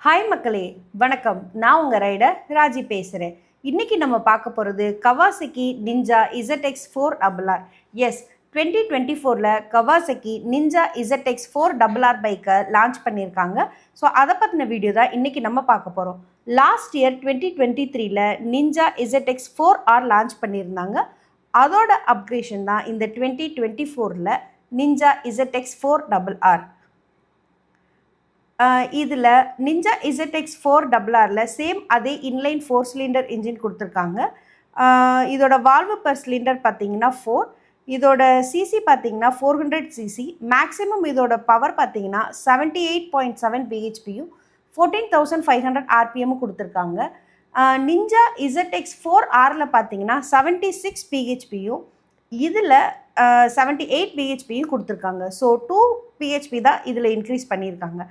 Hi மக்களே, வணக்கம். நான் உங்கள் ரைடர் ராஜி பேசுகிறேன். இன்றைக்கி நம்ம பார்க்க போகிறது Kawasaki Ninja ZX4RR. Yes, 2024 Kawasaki Ninja ZX4RR பைக்கை லான்ச் பண்ணியிருக்காங்க. ஸோ அதை பற்றின வீடியோ தான் இன்றைக்கி நம்ம பார்க்க போகிறோம். Last year 2023 ninja ZX4R launch பண்ணியிருந்தாங்க. அதோட அப்கிரேஷன் தான் இந்த 2024 நிஞ்சா ZX4RR. இதில் நிஞ்சா ZX4RRல சேம் அதே இன்லைன் 4 சிலிண்டர் இன்ஜின் கொடுத்துருக்காங்க. இதோட வால்வு பர் சிலிண்டர் பார்த்தீங்கன்னா 4, இதோட சிசி பார்த்தீங்கன்னா 400 சிசி, மேக்ஸிமம் இதோட பவர் பார்த்தீங்கன்னா 78.7 பிஹெச்பியும் 14,500 ஆர்பிஎம்மும் கொடுத்துருக்காங்க. நிஞ்சா ZX4Rல பார்த்தீங்கன்னா 76 பிஹெச்பியும் இதில் 78 பிஹெச்பியும் கொடுத்துருக்காங்க. ஸோ 2 பிஹெச்பி தான் இதில் இன்க்ரீஸ் பண்ணியிருக்காங்க.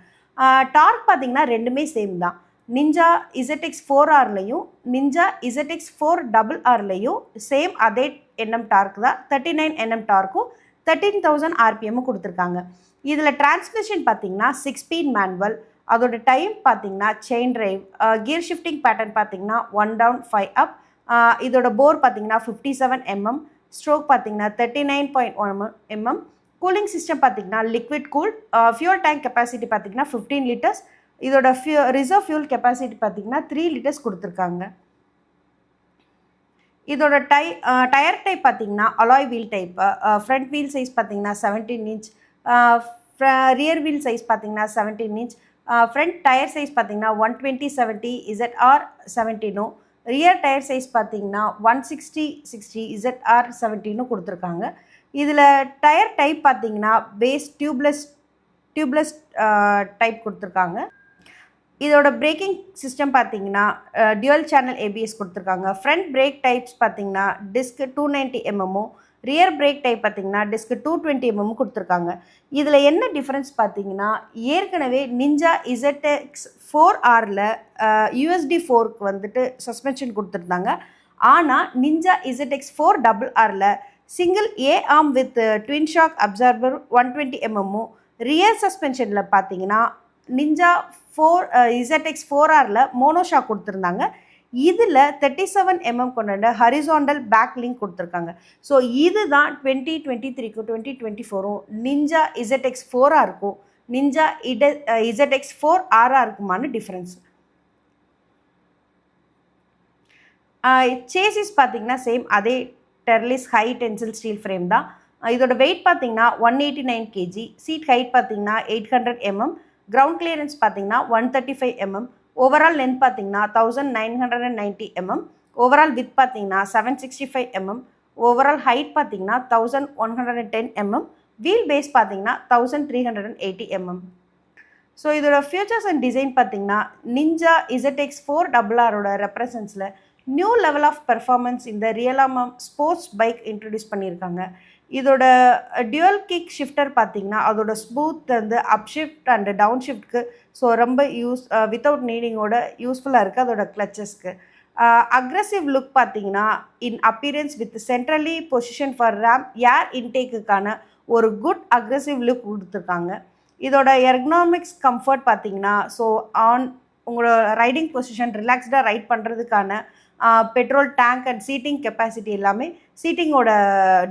டார்க் பார்த்தீங்கன்னா ரெண்டுமே சேம் தான். நிஞ்சா ZX4Rலையும் நிஞ்சா ZX4RRலையும் சேம் அதே NM டார்க் தான். 39 NM டார்க்கும் 13,000 ஆர்பிஎம்மும் கொடுத்துருக்காங்க. இதில் டிரான்ஸ்மிஷன் பார்த்தீங்கன்னா 6 ஸ்பீட் மேனுவல். அதோட டைம் பார்த்தீங்கன்னா chain drive. Gear shifting pattern பார்த்தீங்கன்னா 1 டவுன் 5 அப். இதோட போர் பார்த்தீங்கன்னா 57 mm. ஸ்ட்ரோக் பார்த்தீங்கன்னா 39.1 mm. கூலிங் சிஸ்டம் பார்த்தீங்கன்னா liquid cool. Fuel tank capacity பார்த்தீங்கன்னா 15 லிட்டர்ஸ். இதோட ரிசர்வ் ஃபியூல் கெப்பாசிட்டி பார்த்தீங்கன்னா 3 லிட்டர்ஸ் கொடுத்துருக்காங்க. இதோட டயர் டைப் பார்த்தீங்கன்னா alloy wheel type. Front wheel size பார்த்தீங்கன்னா 17 இன்ச், ரியர் வீல் சைஸ் பார்த்தீங்கன்னா 17 இன்ச். ஃப்ரண்ட் டயர் சைஸ் பார்த்தீங்கன்னா 120/70 ZR17, ரியர் டயர் சைஸ் பார்த்தீங்கன்னா 160/60 ZR17 கொடுத்துருக்காங்க. இதில் டயர் டைப் பார்த்தீங்கன்னா பேஸ் டியூப்லெஸ் டைப் கொடுத்துருக்காங்க. இதோட பிரேக்கிங் சிஸ்டம் பார்த்தீங்கன்னா டியூவல் சேனல் ABS கொடுத்துருக்காங்க. ஃப்ரண்ட் பிரேக் டைப்ஸ் பார்த்தீங்கன்னா disc 290 mm, rear brake type பார்த்தீங்கன்னா டிஸ்க் 220 mm கொடுத்துருக்காங்க. இதில் என்ன டிஃப்ரென்ஸ் பார்த்தீங்கன்னா, ஏற்கனவே நிஞ்சா ZX4Rல USD ஃபோர்க் வந்துட்டு சஸ்பென்ஷன் கொடுத்துருந்தாங்க. ஆனால் நிஞ்சா ZX4RRல single A arm with twin shock absorber 120 mm. Rear சஸ்பென்ஷனில் பார்த்தீங்கன்னா நிஞ்சா ZX4Rல மோனோ ஷாக் கொடுத்துருந்தாங்க. இதில் 37 mm கொண்ட ஹரிசாண்டல் பேக் லிங்க் கொடுத்துருக்காங்க. ஸோ இதுதான் 2023க்கும் 2024ம் நிஞ்சா ZX4Rக்கும் நிஞ்சா ZX4RRக்குமான டிஃப்ரென்ஸ். சேசிஸ் பார்த்தீங்கன்னா சேம் அதே டெர்லிஸ் ஹை டென்சில் ஸ்டீல் ஃப்ரேம் தான். இதோட வெயிட் பார்த்தீங்கன்னா 189 kg. சீட் ஹைட் பார்த்தீங்கன்னா 800 mm. கிரவுண்ட் கிளியரன்ஸ் பார்த்தீங்கன்னா 135 mm. ஓவரால் லென்த் பார்த்தீங்கன்னா 1990 mm. ஓவரால் வித் பார்த்தீங்கன்னா 765 mm. ஓவரால் ஹைட் பார்த்தீங்கன்னா 1110 mm. வீல் பேஸ் பார்த்தீங்கன்னா 1380 mm. ஸோ இதோட ஃபியூச்சர்ஸ் அண்ட் டிசைன் பார்த்தீங்கன்னா நிஞ்சா ZX4RRோட ரெப்ரசன்ஸில் நியூ லெவல் ஆஃப் பெர்ஃபார்மன்ஸ் இந்த ரியலாமா ஸ்போர்ட்ஸ் பைக் இன்ட்ரடியூஸ் பண்ணியிருக்காங்க. இதோட டியூவல் கிக் ஷிஃப்டர் பார்த்தீங்கன்னா அதோட ஸ்மூத் வந்து அப் ஷிஃப்ட் அண்ட் டவுன் ஷிஃப்ட்க்கு ஸோ ரொம்ப வித்தவுட் நீடிங்கோட யூஸ்ஃபுல்லாக இருக்குது. அதோட கிளச்சஸ்க்கு அக்ரெசிவ் லுக் பார்த்தீங்கன்னா in appearance with centrally position for ram air இன்டேக்குக்கான ஒரு குட் அக்ரெசிவ் லுக் கொடுத்துருக்காங்க. இதோட எர்கனாமிக்ஸ் கம்ஃபர்ட் பார்த்தீங்கன்னா ஸோ உங்களோட ரைடிங் பொசிஷன் ரிலாக்ஸ்டாக ரைட் பண்ணுறதுக்கான petrol tank and seating capacity எல்லாமே, சீட்டிங்கோட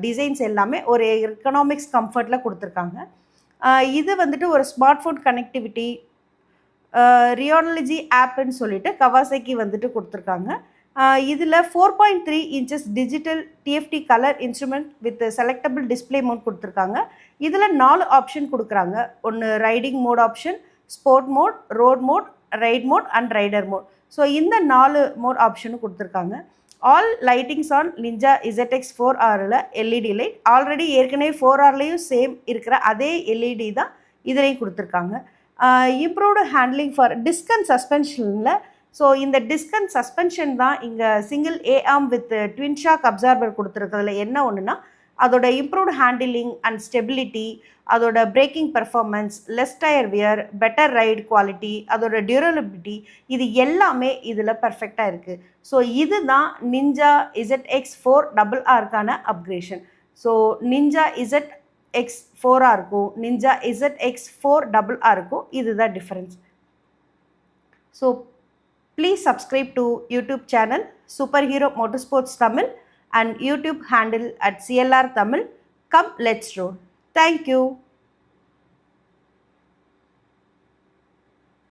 டிசைன்ஸ் எல்லாமே ஒரு எக்கனாமிக்ஸ் கம்ஃபர்ட்டில் கொடுத்துருக்காங்க. இது வந்துட்டு ஒரு ஸ்மார்ட் ஃபோன் கனெக்டிவிட்டி ரியாலஜி ஆப்புன்னு சொல்லிட்டு கவாசகி வந்துட்டு கொடுத்துருக்காங்க. இதில் 4.3 inches digital TFT colour instrument with selectable display mode கொடுத்துருக்காங்க. இதில் 4 ஆப்ஷன் கொடுக்குறாங்க. ஒன்று riding mode option, sport mode, road mode, ride mode and rider mode. So இந்த 4 மோட் ஆப்ஷனும் கொடுத்துருக்காங்க. ஆல் லைட்டிங்ஸ் ஆன் நிஞ்சா ZX4Rல LED லைட். ஆல்ரெடி ஏற்கனவே 4Rலையும் சேம் இருக்கிற அதே LED தான் இதிலையும் கொடுத்துருக்காங்க. Improved handling for disc and சஸ்பென்ஷனில் so இந்த டிஸ்க் அண்ட் சஸ்பென்ஷன் தான் இங்கே single A arm with twin shock absorber கொடுத்துருக்கிறதுல என்ன ஒன்றுனா அதோட இம்ப்ரூவ்டு ஹேண்டிலிங் அண்ட் ஸ்டெபிலிட்டி, அதோட braking performance, less tyre wear, better ride quality, அதோட டியூரபிலிட்டி, இது எல்லாமே இதில் பர்ஃபெக்டாக இருக்குது. ஸோ இதுதான் நிஞ்சா ZX4RRக்கான அப்கிரேஷன். ஸோ நிஞ்சா ZX4Rக்கும் நிஞ்சா ZX4RRக்கும் இதுதான் difference. So please subscribe to YouTube channel Superhero Motorsports Tamil and YouTube handle at CLR Tamil. Come, let's roll. Thank you.